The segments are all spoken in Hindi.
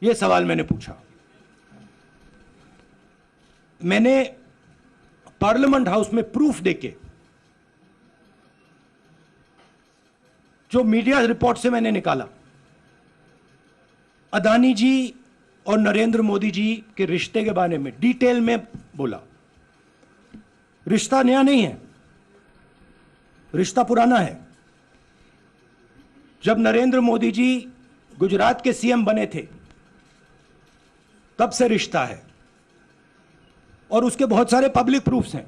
यह सवाल मैंने पूछा। मैंने पार्लियामेंट हाउस में प्रूफ देके, जो मीडिया रिपोर्ट से मैंने निकाला, अदानी जी और नरेंद्र मोदी जी के रिश्ते के बारे में डिटेल में बोला। रिश्ता नया नहीं है, रिश्ता पुराना है। जब नरेंद्र मोदी जी गुजरात के सीएम बने थे तब से रिश्ता है, और उसके बहुत सारे पब्लिक प्रूफ्स हैं।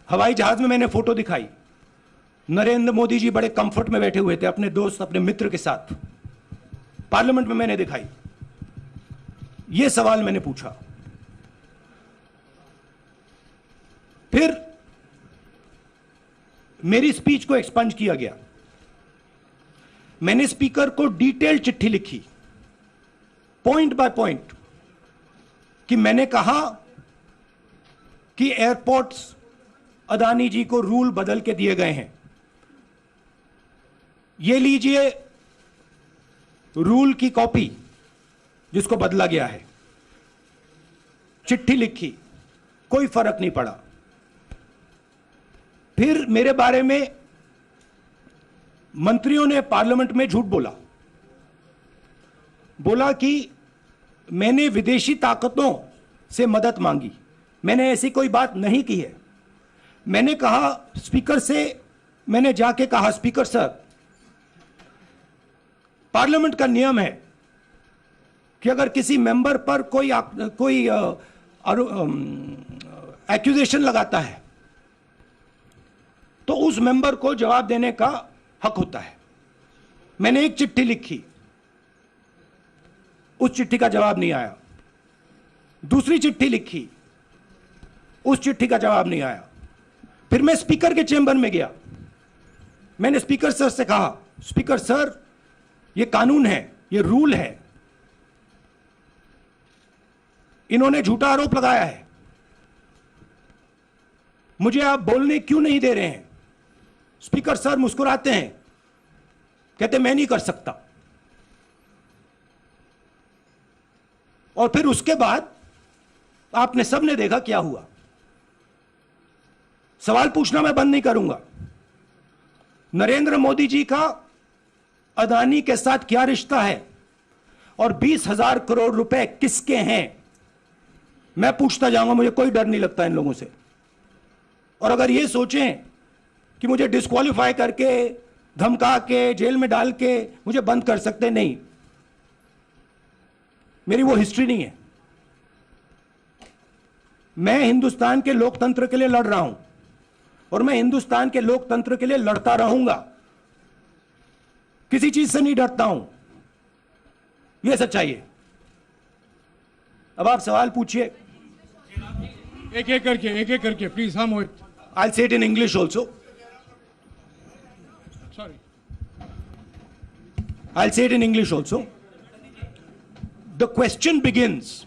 हवाई जहाज में मैंने फोटो दिखाई, नरेंद्र मोदी जी बड़े कंफर्ट में बैठे हुए थे अपने दोस्त, अपने मित्र के साथ। पार्लियामेंट में मैंने दिखाई। यह सवाल मैंने पूछा। फिर मेरी स्पीच को एक्सपंज किया गया। मैंने स्पीकर को डिटेल चिट्ठी लिखी, पॉइंट बाय पॉइंट, कि मैंने कहा कि एयरपोर्ट्स अदानी जी को रूल बदल के दिए गए हैं। ये लीजिए रूल की कॉपी जिसको बदला गया है। चिट्ठी लिखी, कोई फर्क नहीं पड़ा। फिर मेरे बारे में मंत्रियों ने पार्लियामेंट में झूठ बोला कि मैंने विदेशी ताकतों से मदद मांगी। मैंने ऐसी कोई बात नहीं की है। मैंने कहा स्पीकर से, मैंने जाके कहा, स्पीकर सर, पार्लियामेंट का नियम है कि अगर किसी मेंबर पर कोई एक्यूजेशन लगाता है तो उस मेंबर को जवाब देने का हक होता है। मैंने एक चिट्ठी लिखी, उस चिट्ठी का जवाब नहीं आया। दूसरी चिट्ठी लिखी, उस चिट्ठी का जवाब नहीं आया। फिर मैं स्पीकर के चेंबर में गया। मैंने स्पीकर सर से कहा, स्पीकर सर, यह कानून है, यह रूल है, इन्होंने झूठा आरोप लगाया है, मुझे आप बोलने क्यों नहीं दे रहे हैं? स्पीकर सर मुस्कुराते हैं, कहते मैं नहीं कर सकता। और फिर उसके बाद आपने सबने देखा क्या हुआ। सवाल पूछना मैं बंद नहीं करूंगा। नरेंद्र मोदी जी का अदानी के साथ क्या रिश्ता है और 20,000 करोड़ रुपए किसके हैं, मैं पूछता जाऊंगा। मुझे कोई डर नहीं लगता इन लोगों से। और अगर ये सोचें कि मुझे डिस्क्वालीफाई करके, धमका के, जेल में डाल के मुझे बंद कर सकते, नहीं, मेरी वो हिस्ट्री नहीं है। मैं हिंदुस्तान के लोकतंत्र के लिए लड़ रहा हूं और मैं हिंदुस्तान के लोकतंत्र के लिए लड़ता रहूंगा। किसी चीज से नहीं डरता हूं, यह सच्चाई है। अब आप सवाल पूछिए। एक एक करके प्लीज। हम I'll say it in English also. Sorry. I'll say it in English also. The question begins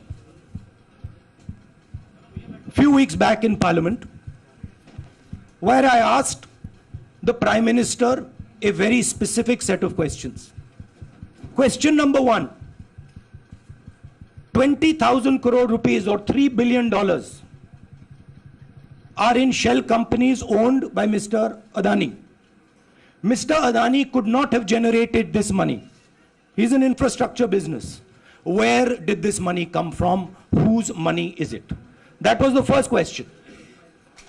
few weeks back in Parliament, where I asked the Prime Minister a very specific set of questions. Question number 1, 20,000 crore rupees or $3 billion are in shell companies owned by Mr. Adani. Mr. Adani could not have generated this money. He's an infrastructure business. Where did this money come from? Whose money is it? That was the first question.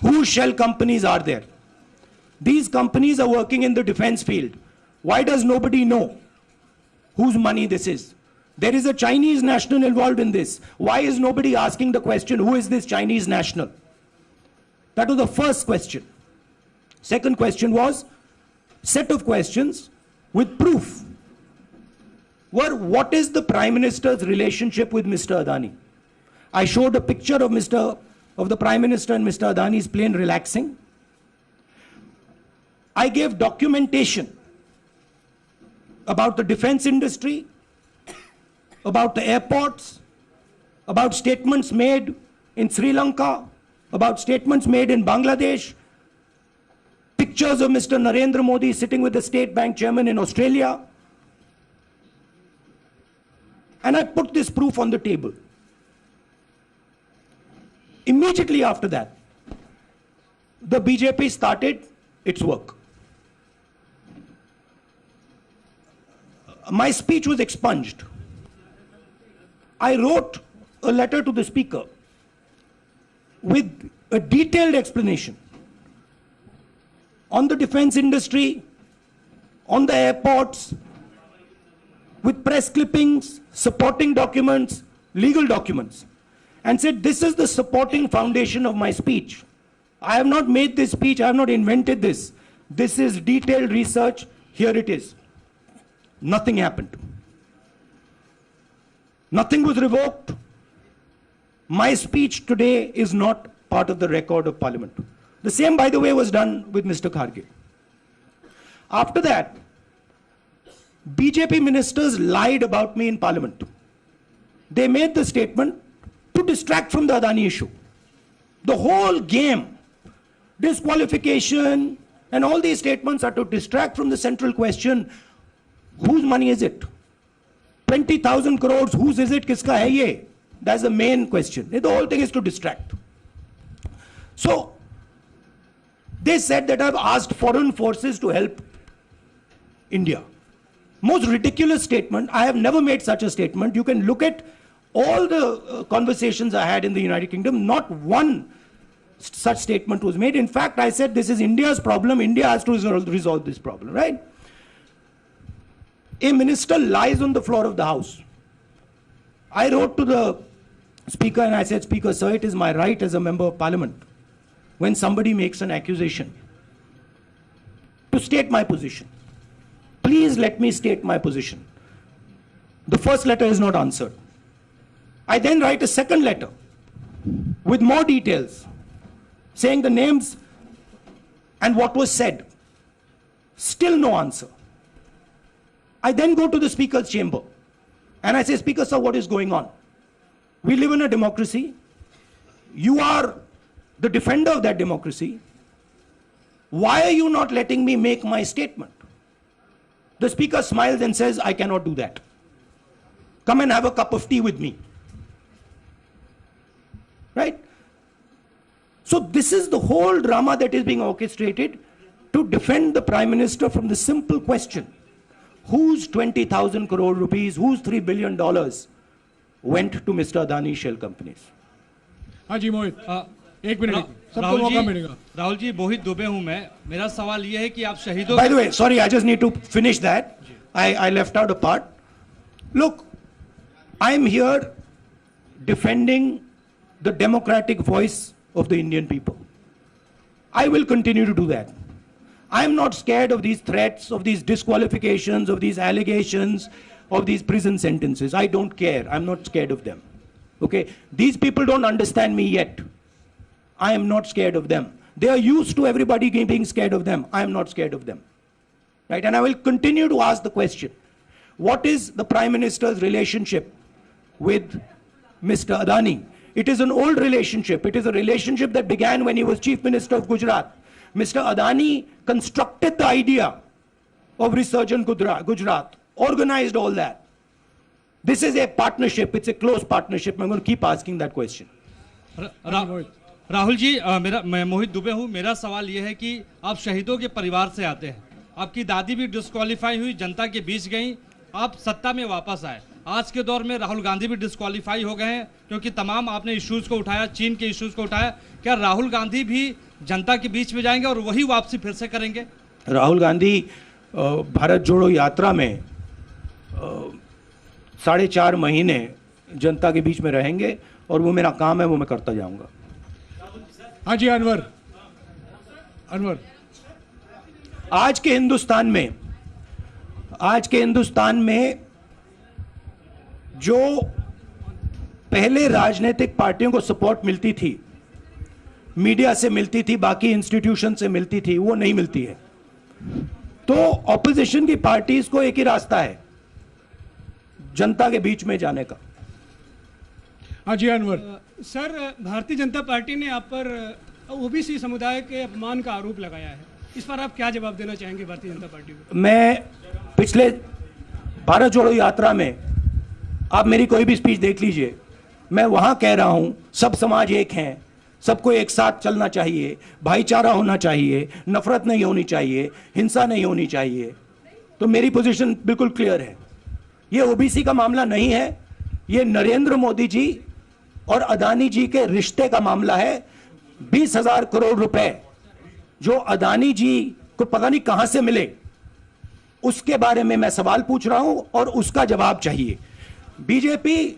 Whose shell companies are there? These companies are working in the defense field. Why does nobody know whose money this is? There is a Chinese national involved in this. Why is nobody asking the question, who is this Chinese national? That was the first question. Second question was set of questions with proof. What is the Prime Minister's relationship with Mr. Adani? I showed a picture of the Prime Minister and Mr. Adani's plane relaxing. I gave documentation about the defense industry, about the airports, about statements made in Sri Lanka, about statements made in Bangladesh, pictures of Mr. Narendra Modi sitting with the State Bank chairman in Australia. And I put this proof on the table. Immediately after that, the BJP started its work. My speech was expunged. I wrote a letter to the speaker with a detailed explanation on the defense industry, on the airports, with press clippings, supporting documents, legal documents, and said, this is the supporting foundation of my speech. I have not made this speech, I have not invented this. This is detailed research, here it is. Nothing happened. Nothing was revoked. My speech today is not part of the record of Parliament. The same, by the way, was done with Mr. Kharge. After that, BJP ministers lied about me in Parliament. They made the statement to distract from the Adani issue. The whole game, disqualification, and all these statements are to distract from the central question, whose money is it? 20,000 crores, whose is it? Kiska hai ye? That's the main question. The whole thing is to distract. So, they said that I've asked foreign forces to help India. Most ridiculous statement. I have never made such a statement. You can look at all the conversations I had in the United Kingdom. Not one such statement was made. In fact, I said this is India's problem. India has to resolve this problem, right? A minister lies on the floor of the House. I wrote to the Speaker and I said, Speaker, sir, it is my right as a member of Parliament, when somebody makes an accusation, to state my position. Please let me state my position. The first letter is not answered. I then write a second letter with more details, saying the names and what was said. Still no answer. I then go to the Speaker's chamber and I say, Speaker, sir, what is going on? We live in a democracy. You are the defender of that democracy. Why are you not letting me make my statement? The Speaker smiles and says, I cannot do that. Come and have a cup of tea with me. Right? So this is the whole drama that is being orchestrated to defend the Prime Minister from the simple question, whose 20,000 crore rupees, whose $3 billion went to Mr. Adani shell companies? हाँ जी मोहित, एक मिनट, सबको मौका मिलेगा. राहुल जी, मोहित दुबे हूं मैं. मेरा सवाल यह है कि आप शहीदों. By the way, sorry, I just need to finish that. I left out a part. Look, I'm here defending the democratic voice of the Indian people. I will continue to do that. I'm not scared of these threats, of these disqualifications, of these allegations, of these prison sentences. I don't care. I'm not scared of them. Okay? These people don't understand me yet. I am not scared of them. They are used to everybody being scared of them. I am not scared of them. Right? And I will continue to ask the question, what is the Prime Minister's relationship with Mr. Adani? It is an old relationship. It is a relationship that began when he was Chief Minister of Gujarat. Mr. Adani constructed the idea of Resurgent Gujarat, organized all that. This is a partnership. It's a close partnership. I'm going to keep asking that question. Rahul ji, मैं मोहित दुबे हूं. मेरा सवाल यह है कि आप शहीदों के परिवार से आते हैं. आपकी दादी भी डिस्क्वालीफाई हुई, जनता के बीच गई, आप सत्ता में वापस आए. आज के दौर में राहुल गांधी भी डिस्क्वालीफाई हो गए हैं क्योंकि तमाम आपने इश्यूज को उठाया, चीन के इश्यूज को उठाया. क्या राहुल गांधी भी जनता के बीच में जाएंगे और वही वापसी फिर से करेंगे? राहुल गांधी भारत जोड़ो यात्रा में 4.5 महीने जनता के बीच में रहेंगे और वो मेरा काम है, वो मैं करता जाऊंगा. हाँ जी अनवर, अनवर. आज के हिंदुस्तान में जो पहले राजनीतिक पार्टियों को सपोर्ट मिलती थी, मीडिया से मिलती थी, बाकी इंस्टीट्यूशन से मिलती थी, वो नहीं मिलती है. तो ऑपोजिशन की पार्टीज को एक ही रास्ता है, जनता के बीच में जाने का. हाँ जी अनवर. सर, भारतीय जनता पार्टी ने आप पर ओबीसी समुदाय के अपमान का आरोप लगाया है. इस पर आप क्या जवाब देना चाहेंगे भारतीय जनता पार्टी को? मैं पिछले भारत जोड़ो यात्रा में आप मेरी कोई भी स्पीच देख लीजिए, मैं वहां कह रहा हूं सब समाज एक हैं, सबको एक साथ चलना चाहिए, भाईचारा होना चाहिए, नफरत नहीं होनी चाहिए, हिंसा नहीं होनी चाहिए। तो मेरी पोजीशन बिल्कुल क्लियर है। ये ओबीसी का मामला नहीं है, ये नरेंद्र मोदी जी और अदानी जी के रिश्ते का मामला है। 20,000 करोड़ रुपए जो अदानी जी को पता नहीं कहां से मिले, उसके बारे में मैं सवाल पूछ रहा हूं और उसका जवाब चाहिए। बीजेपी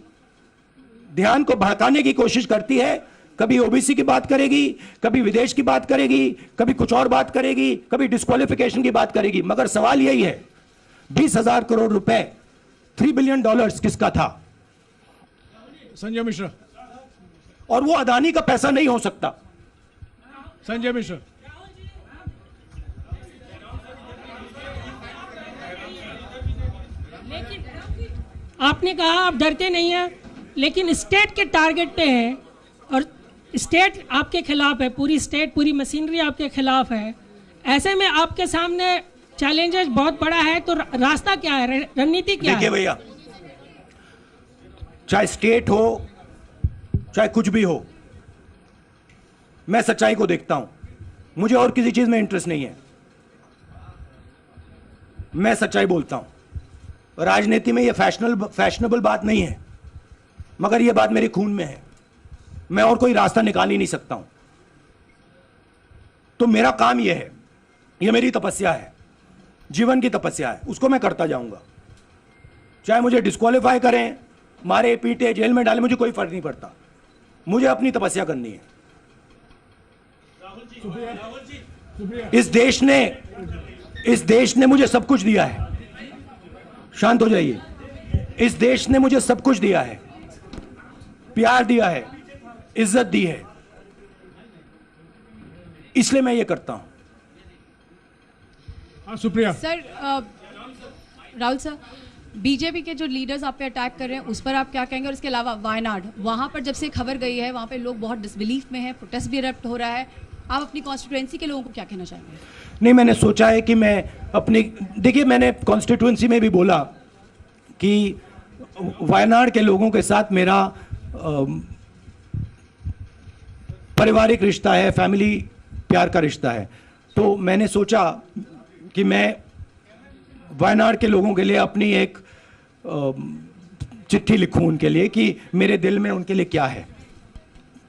ध्यान को भड़काने की कोशिश करती है, कभी ओबीसी की बात करेगी, कभी विदेश की बात करेगी, कभी कुछ और बात करेगी, कभी डिस्क्वालिफिकेशन की बात करेगी, मगर सवाल यही है 20,000 करोड़ रुपए, $3 बिलियन किसका था? संजय मिश्रा। और वो अदानी का पैसा नहीं हो सकता। संजय मिश्रा। आपने कहा आप डरते नहीं हैं, लेकिन स्टेट के टारगेट पे हैं और स्टेट आपके खिलाफ है, पूरी स्टेट, पूरी मशीनरी आपके खिलाफ है। ऐसे में आपके सामने चैलेंजेस बहुत बड़ा है, तो रास्ता क्या है, रणनीति क्या है? देखिए भैया, चाहे स्टेट हो चाहे कुछ भी हो, मैं सच्चाई को देखता हूं, मुझे और किसी चीज में इंटरेस्ट नहीं है, मैं सच्चाई बोलता हूं। राजनीति में यह फैशनेबल बात नहीं है, मगर यह बात मेरे खून में है, मैं और कोई रास्ता निकाल ही नहीं सकता हूं। तो मेरा काम यह है, यह मेरी तपस्या है, जीवन की तपस्या है, उसको मैं करता जाऊंगा। चाहे मुझे डिस्क्वालीफाई करें, मारे पीटे, जेल में डाले, मुझे कोई फर्क नहीं पड़ता, मुझे अपनी तपस्या करनी है। इस देश ने मुझे सब कुछ दिया है। शांत हो जाइए। इस देश ने मुझे सब कुछ दिया है, प्यार दिया है, इज्जत दी है, इसलिए मैं ये करता हूं। हाँ Supriya. Sir, Rahul sir, BJP के जो लीडर्स आप पे अटैक कर रहे हैं उस पर आप क्या कहेंगे? और इसके अलावा वायनाड, वहां पर जब से खबर गई है वहां पे लोग बहुत डिसबिलीफ में हैं, प्रोटेस्ट भी इरप्ट हो रहा है, आप अपनी कॉन्स्टिट्यूएंसी के लोगों को क्या कहना चाहेंगे? नहीं, मैंने सोचा है कि मैं अपनी, देखिए मैंने कॉन्स्टिट्यूएंसी में भी बोला कि वायनाड के लोगों के साथ मेरा पारिवारिक रिश्ता है, फैमिली प्यार का रिश्ता है। तो मैंने सोचा कि मैं वायनाड के लोगों के लिए अपनी एक चिट्ठी लिखूं उनके लिए कि मेरे दिल में उनके लिए क्या है,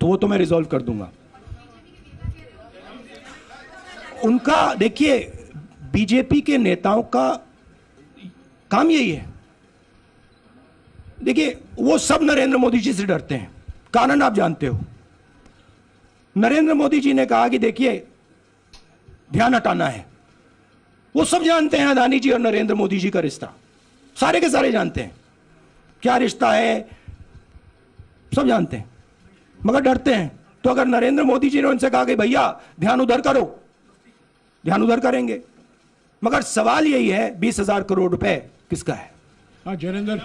तो वो तो मैं रिजॉल्व कर दूंगा। उनका, देखिए बीजेपी के नेताओं का काम यही है। देखिए वो सब नरेंद्र मोदी जी से डरते हैं, कारण आप जानते हो। नरेंद्र मोदी जी ने कहा कि देखिए ध्यान हटाना है, वो सब जानते हैं अदानी जी और नरेंद्र मोदी जी का रिश्ता, सारे के सारे जानते हैं क्या रिश्ता है, सब जानते हैं, मगर डरते हैं। तो अगर नरेंद्र मोदी जी ने उनसे कहा कि भैया ध्यान उधर करो, ध्यान उधर करेंगे। मगर सवाल यही है 20,000 करोड़ रुपए किसका है? हाँ जयनेंद्र।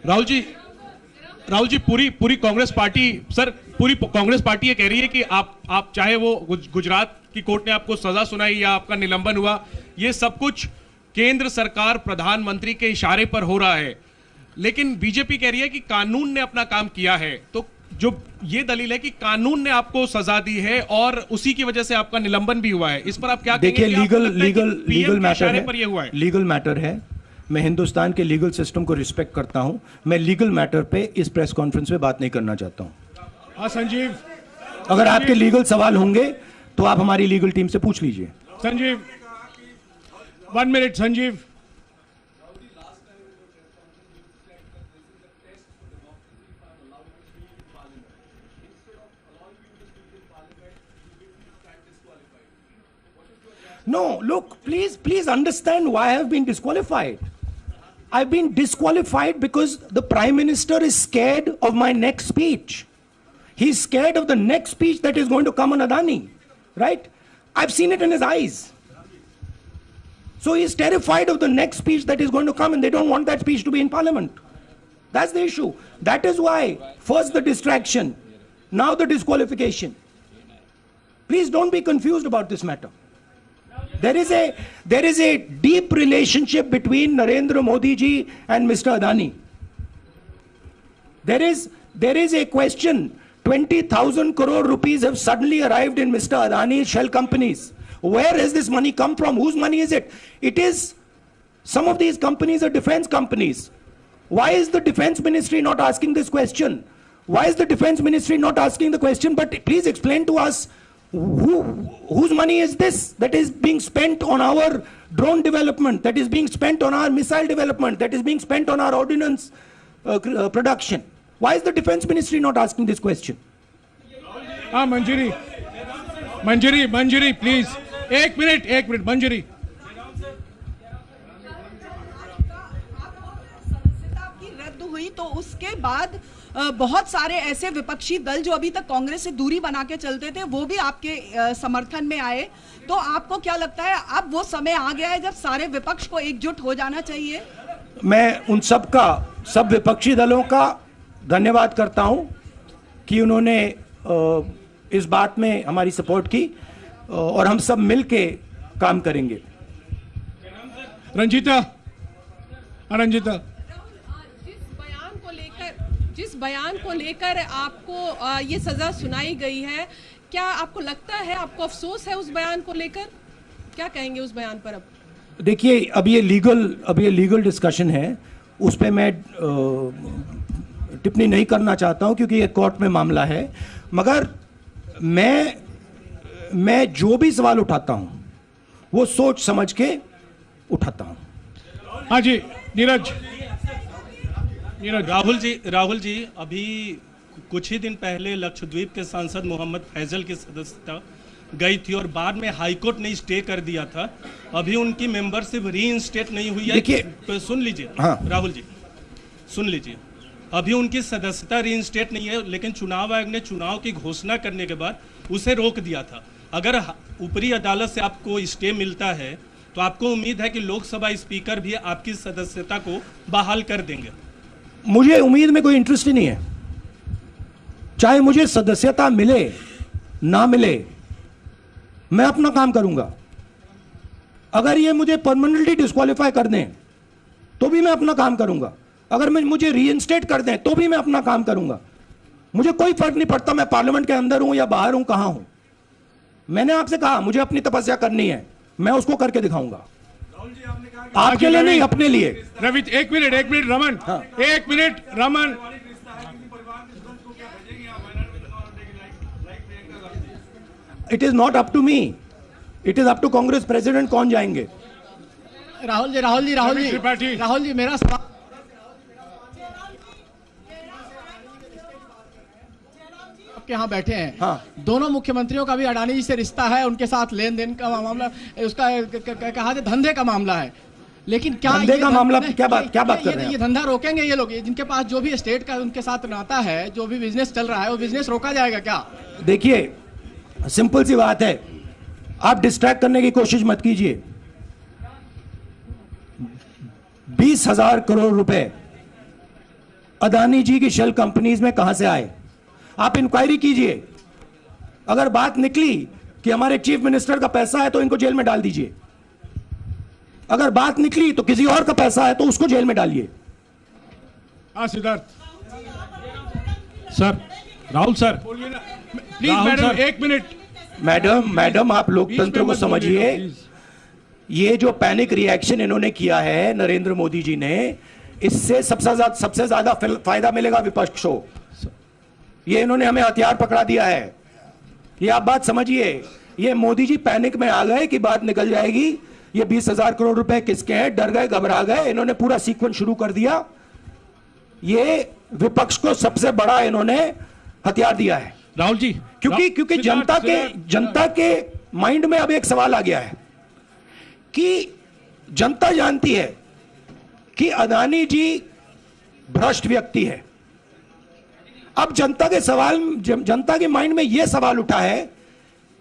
राहुल जी पूरी कांग्रेस पार्टी, सर पूरी कांग्रेस पार्टी ये कह रही है कि आप चाहे वो गुजरात की कोर्ट ने आपको सजा सुनाई या आपका निलंबन हुआ, ये सब कुछ केंद्र सरकार प्रधानमंत्री के इशारे पर हो रहा है। लेकिन बीजेपी कह रही है कि कानून ने अपना काम किया है। तो जो ये दलील है कि कानून ने आपको सजा दी है और उसी की वजह से आपका निलंबन भी हुआ है, इस पर आप क्या कहेंगे? देखिए लीगल मैटर है, पर ये हुआ है। लीगल मैटर है, मैं हिंदुस्तान के लीगल सिस्टम को रिस्पेक्ट करता हूं, मैं लीगल मैटर पे इस प्रेस कॉन्फ्रेंस में बात नहीं करना चाहता हूं। हाँ संजीव। अगर आपके लीगल सवाल होंगे तो आप हमारी लीगल टीम से पूछ लीजिए। Sanjeev 1 minute. Sanjeev, No, look, please understand why I have been disqualified. I've been disqualified because the Prime Minister is scared of my next speech. He's scared of the next speech that is going to come on Adani, right? I've seen it in his eyes. So he's terrified of the next speech that is going to come, and they don't want that speech to be in Parliament. That's the issue. That is why, first the distraction, now the disqualification. Please don't be confused about this matter. there is a deep relationship between Narendra Modi ji and Mr. Adani. There is a question. 20,000 crore rupees have suddenly arrived in Mr. Adani's shell companies. Where has this money come from? Whose money is it? It is, some of these companies are defense companies. Why is the defense ministry not asking this question? Why is the defense ministry not asking the question? But please explain to us, whose money is this that is being spent on our drone development, that is being spent on our missile development, that is being spent on our ordnance production? Why is the defense ministry not asking this question? Manjari please, एक मिनट मंजरी. सदस्यता की रद्द हुई तो उसके बाद बहुत सारे ऐसे विपक्षी दल जो अभी तक कांग्रेस से दूरी बना के चलते थे वो भी आपके समर्थन में आए. तो आपको क्या लगता है अब वो समय आ गया है जब सारे विपक्ष को एकजुट हो जाना चाहिए? मैं उन सब विपक्षी दलों का धन्यवाद करता हूं कि उन्होंने इस बात में हमारी सपोर्ट की और हम सब मिलके काम करेंगे. रंजीता. जिस बयान को लेकर आपको ये सजा सुनाई गई है, क्या आपको लगता है, आपको अफसोस है उस बयान को लेकर? क्या कहेंगे उस बयान पर? अब देखिए, अब ये लीगल डिस्कशन है, उस पर मैं टिप्पणी नहीं करना चाहता हूं क्योंकि ये कोर्ट में मामला है. मगर मैं जो भी सवाल उठाता हूं वो सोच समझ के उठाता हूं. हाँ जी, नीरज. राहुल जी, अभी कुछ ही दिन पहले लक्षद्वीप के सांसद मोहम्मद फैजल की सदस्यता गई थी और बाद में हाईकोर्ट ने स्टे कर दिया था. अभी उनकी मेंबरशिप रीइंस्टेट नहीं हुई है. देखिए, सुन लीजिए. हाँ. राहुल जी सुन लीजिए, अभी उनकी सदस्यता रीइंस्टेट नहीं है, लेकिन चुनाव आयोग ने चुनाव की घोषणा करने के बाद उसे रोक दिया था. अगर ऊपरी अदालत से आपको स्टे मिलता है तो आपको उम्मीद है कि लोकसभा स्पीकर भी आपकी सदस्यता को बहाल कर देंगे? मुझे उम्मीद में कोई इंटरेस्ट ही नहीं है. चाहे मुझे सदस्यता मिले ना मिले, मैं अपना काम करूंगा. अगर ये मुझे परमानेंटली डिस्क्वालीफाई कर दें तो भी मैं अपना काम करूंगा. अगर मुझे रीइंस्टेट कर दें तो भी मैं अपना काम करूंगा. मुझे कोई फर्क नहीं पड़ता मैं पार्लियामेंट के अंदर हूं या बाहर हूं, कहां हूं. मैंने आपसे कहा मुझे अपनी तपस्या करनी है, मैं उसको करके दिखाऊंगा. आपके लिए नहीं, अपने लिए. रवि, एक मिनट रमन. हाँ. एक minute Raman. It is not up to me, it is up to Congress president कौन जाएंगे. राहुल जी मेरा सवाल आपके यहाँ बैठे हैं. हाँ. दोनों मुख्यमंत्रियों का भी अडानी जी से रिश्ता है, उनके साथ लेन देन का मामला, उसका कहा जाए धंधे का मामला है. लेकिन क्या धंधे का मामला, क्या बात कर रहे हैं? ये धंधा रोकेंगे ये लोग? जिनके पास जो भी स्टेट का उनके साथ नाता है, जो भी बिजनेस चल रहा है, वो बिजनेस रोका जाएगा क्या? देखिए, सिंपल सी बात है, आप डिस्ट्रैक्ट करने की कोशिश मत कीजिए. 20,000 करोड़ रुपए अदानी जी की शेल कंपनीज में कहां से आए? आप इंक्वायरी कीजिए. अगर बात निकली कि हमारे चीफ मिनिस्टर का पैसा है तो इनको जेल में डाल दीजिए. अगर बात निकली तो किसी और का पैसा है तो उसको जेल में डालिए. हाँ Siddharth sir. Rahul sir, please. Madam, एक मिनट. मैडम आप लोकतंत्र को समझिए. ये जो पैनिक रिएक्शन इन्होंने किया है नरेंद्र मोदी जी ने, इससे सबसे ज्यादा फायदा मिलेगा विपक्ष को. ये इन्होंने हमें हथियार पकड़ा दिया है. ये आप बात समझिए. ये मोदी जी पैनिक में आ गए कि बात निकल जाएगी, ये 20,000 करोड़ रुपए किसके हैं, डर गए, घबरा गए. इन्होंने पूरा सीक्वेंस शुरू कर दिया. ये विपक्ष को सबसे बड़ा इन्होंने हथियार दिया है. राहुल जी, क्योंकि जनता के माइंड में अब एक सवाल आ गया है कि जनता जानती है कि अदानी जी भ्रष्ट व्यक्ति है. अब जनता के माइंड में यह सवाल उठा है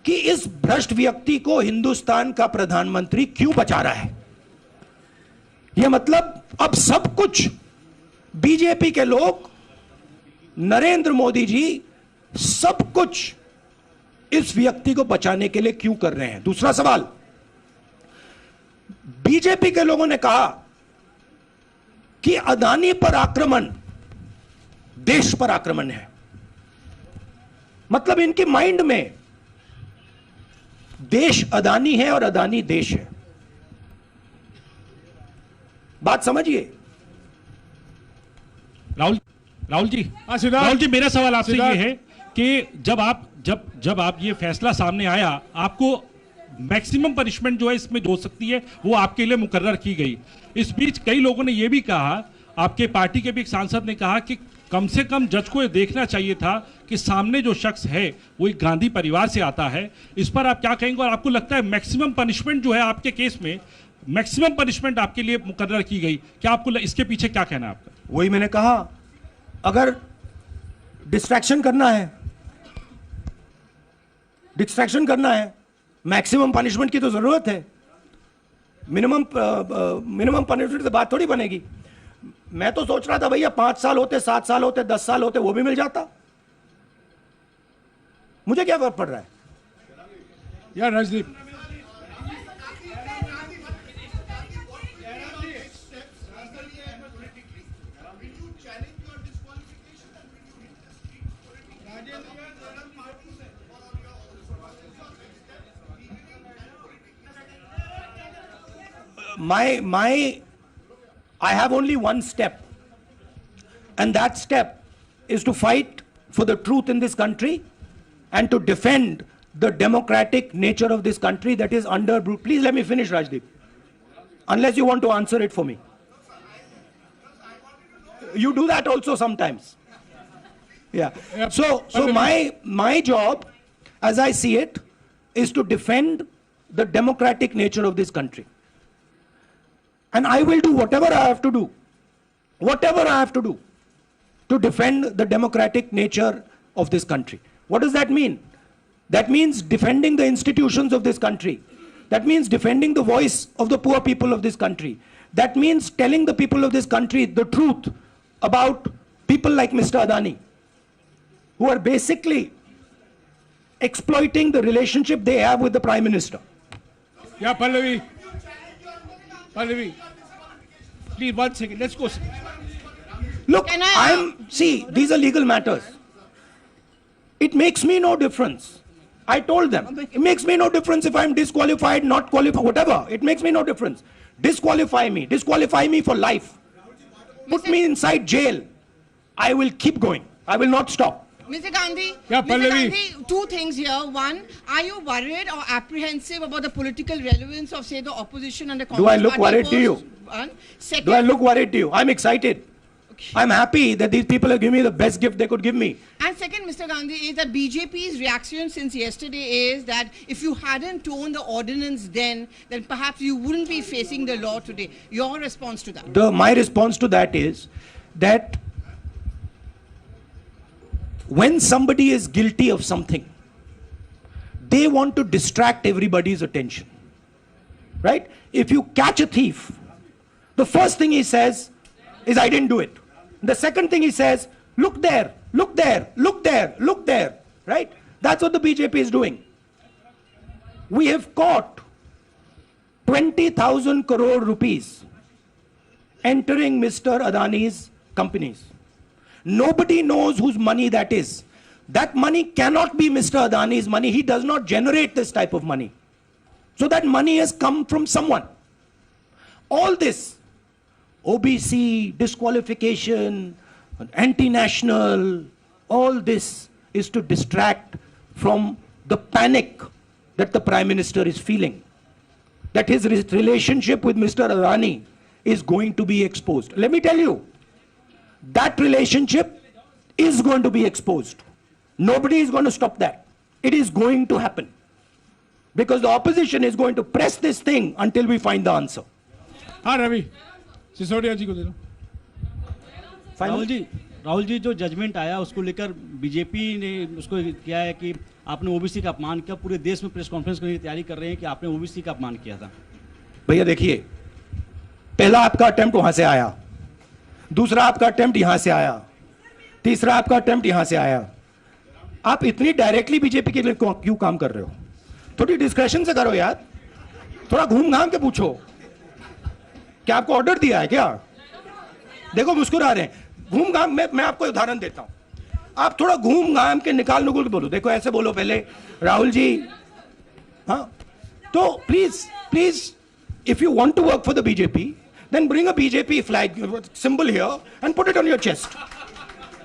कि इस भ्रष्ट व्यक्ति को हिंदुस्तान का प्रधानमंत्री क्यों बचा रहा है. यह मतलब अब सब कुछ बीजेपी के लोग, नरेंद्र मोदी जी सब कुछ इस व्यक्ति को बचाने के लिए क्यों कर रहे हैं. दूसरा सवाल, बीजेपी के लोगों ने कहा कि अदानी पर आक्रमण देश पर आक्रमण है। मतलब इनके माइंड में देश अदानी है और अदानी देश है। बात समझिए। राहुल जी, सिद्धार्थ। राहुल जी, मेरा सवाल आपसे ये सिद्धार्थ। है कि जब आप ये फैसला सामने आया, आपको मैक्सिमम पनिशमेंट जो है इसमें जो हो सकती है वो आपके लिए मुकर्रर की गई। इस बीच कई लोगों ने ये भी कहा, आपके पार्टी के भी एक सांसद ने कहा कि कम से कम जज को ये देखना चाहिए था कि सामने जो शख्स है वो एक गांधी परिवार से आता है। इस पर आप क्या कहेंगे, और आपको लगता है मैक्सिमम पनिशमेंट जो है आपके केस में, मैक्सिमम पनिशमेंट आपके लिए मुकर्रर की गई, क्या आपको इसके पीछे क्या कहना है आपका? वही मैंने कहा, अगर डिस्ट्रैक्शन करना है, मैक्सिमम पनिशमेंट की तो जरूरत है। मिनिमम पनिशमेंट से बात थोड़ी बनेगी। मैं तो सोच रहा था भैया 5 साल होते, 7 साल होते, 10 साल होते, वो भी मिल जाता। मुझे क्या फर्क पड़ रहा है यार Rajdeep, I have only one step, and that step is to fight for the truth in this country and to defend the democratic nature of this country that is under. Please let me finish, Rajdeep, unless you want to answer it for me. You do that also sometimes. Yeah. So my job, as I see it, is to defend the democratic nature of this country. And I will do whatever I have to do to defend the democratic nature of this country. What does that mean? That means defending the institutions of this country. That means defending the voice of the poor people of this country. That means telling the people of this country the truth about people like Mr. Adani, who are basically exploiting the relationship they have with the Prime Minister. Yeah, Pallavi, please 1 second. Let's go. Look, see, these are legal matters. It makes me no difference. I told them, it makes me no difference if I'm disqualified, not qualified, whatever. It makes me no difference. Disqualify me for life. Put me inside jail. I will keep going. I will not stop. Mr. Gandhi, Yeah, Mr. Pallavi. Gandhi, 2 things here. One, are you worried or apprehensive about the political relevance of, say, the opposition and the Congress Do I look party worried to post? you? One. Second, Do I look worried to you? I'm excited. Okay. I'm happy that these people have given me the best gift they could give me. And second, Mr. Gandhi, is that BJP's reaction since yesterday is that if you hadn't torn the ordinance then perhaps you wouldn't be facing the law today. Your response to that? My response to that is that when somebody is guilty of something, they want to distract everybody's attention. Right? If you catch a thief, the first thing he says is, I didn't do it. The second thing he says, look there, look there, look there, look there. Right? That's what the BJP is doing. We have caught 20,000 crore rupees entering Mr. Adani's companies. Nobody knows whose money that is. That money cannot be Mr. Adani's money. He does not generate this type of money. So that money has come from someone. All this, OBC, disqualification, anti-national, all this is to distract from the panic that the Prime Minister is feeling. That his relationship with Mr. Adani is going to be exposed. Let me tell you, that relationship is going to be exposed. Nobody is going to stop that. It is going to happen. Because the opposition is going to press this thing until we find the answer. हाँ रवि, सिसोदिया जी को दे दो. राहुल जी जो जजमेंट आया उसको लेकर बीजेपी ने उसको किया है कि आपने ओबीसी का अपमान किया. पूरे देश में प्रेस कॉन्फ्रेंस करने की तैयारी कर रहे हैं कि आपने ओबीसी का अपमान किया था. भैया देखिए, पहला आपका अटेम्प्ट वहां से आया, दूसरा आपका अटेम्प्ट यहां से आया, तीसरा आपका अटेम्प्ट यहां से आया. आप इतनी डायरेक्टली बीजेपी के लिए क्यों काम कर रहे हो? थोड़ी डिस्कशन से करो यार, थोड़ा घूम घाम के पूछो. क्या आपको ऑर्डर दिया है क्या? देखो मुस्कुरा रहे हैं। घूम घाम, मैं आपको उदाहरण देता हूं, आप थोड़ा घूम घाम के निकाल नुकुल के बोलो। देखो ऐसे बोलो पहले, राहुल जी, हाँ, तो please if you want to work for the BJP, then bring a BJP flag symbol here and put it on your chest.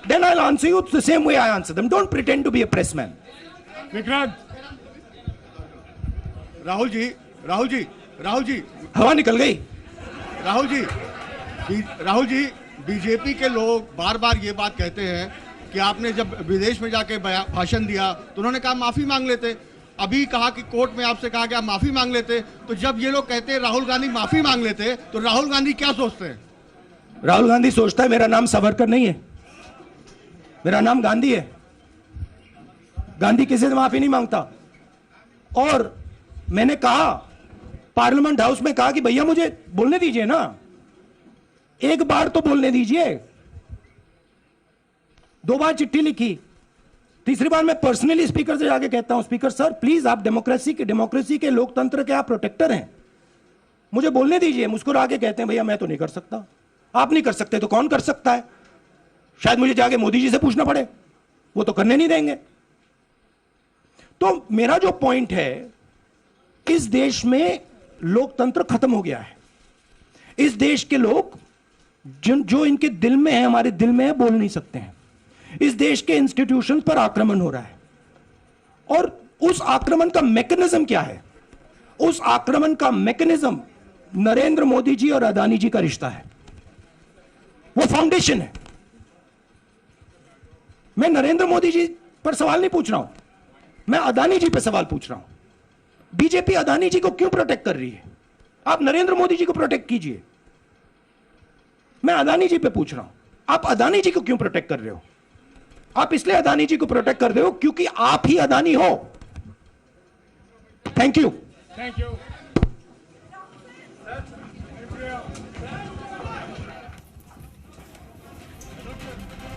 Then I'll answer you the same way I answer them. Don't pretend to be a pressman. Vikrant, Rahul ji, हवा निकल गई। राहुल जी, बीजेपी के लोग बार बार ये बात कहते हैं कि आपने जब विदेश में जाके भाषण दिया तो उन्होंने कहा माफी मांग लेते, अभी कहा कि कोर्ट में आपसे कहा कि आप माफी मांग लेते। तो जब ये लोग कहते हैं राहुल गांधी माफी मांग लेते, तो राहुल गांधी क्या सोचते हैं? राहुल गांधी सोचता है मेरा नाम सावरकर नहीं है, मेरा नाम गांधी है। गांधी किसी से माफी नहीं मांगता। और मैंने कहा, पार्लियामेंट हाउस में कहा कि भैया मुझे बोलने दीजिए ना, एक बार तो बोलने दीजिए। 2 बार चिट्ठी लिखी, तीसरी बार मैं पर्सनली स्पीकर से जाके कहता हूं, स्पीकर सर प्लीज, आप डेमोक्रेसी के लोकतंत्र के आप प्रोटेक्टर हैं, मुझे बोलने दीजिए। मुस्कुरा के कहते हैं भैया मैं तो नहीं कर सकता। आप नहीं कर सकते तो कौन कर सकता है? शायद मुझे जाके मोदी जी से पूछना पड़े, वो तो करने नहीं देंगे। तो मेरा जो पॉइंट है, इस देश में लोकतंत्र खत्म हो गया है। इस देश के लोग जो इनके दिल में है, हमारे दिल में है, बोल नहीं सकते हैं। इस देश के इंस्टीट्यूशन पर आक्रमण हो रहा है। और उस आक्रमण का मैकेनिज्म क्या है? उस आक्रमण का मैकेनिज्म नरेंद्र मोदी जी और अदानी जी का रिश्ता है, वो फाउंडेशन है। मैं नरेंद्र मोदी जी पर सवाल नहीं पूछ रहा हूं, मैं अदानी जी पर सवाल पूछ रहा हूं। बीजेपी अदानी जी को क्यों प्रोटेक्ट कर रही है? आप नरेंद्र मोदी जी को प्रोटेक्ट कीजिए। मैं अदानी जी पे पूछ रहा हूं, आप अदानी जी को क्यों प्रोटेक्ट कर रहे हो? आप इसलिए अदानी जी को प्रोटेक्ट कर रहे हो क्योंकि आप ही अदानी हो। Thank you.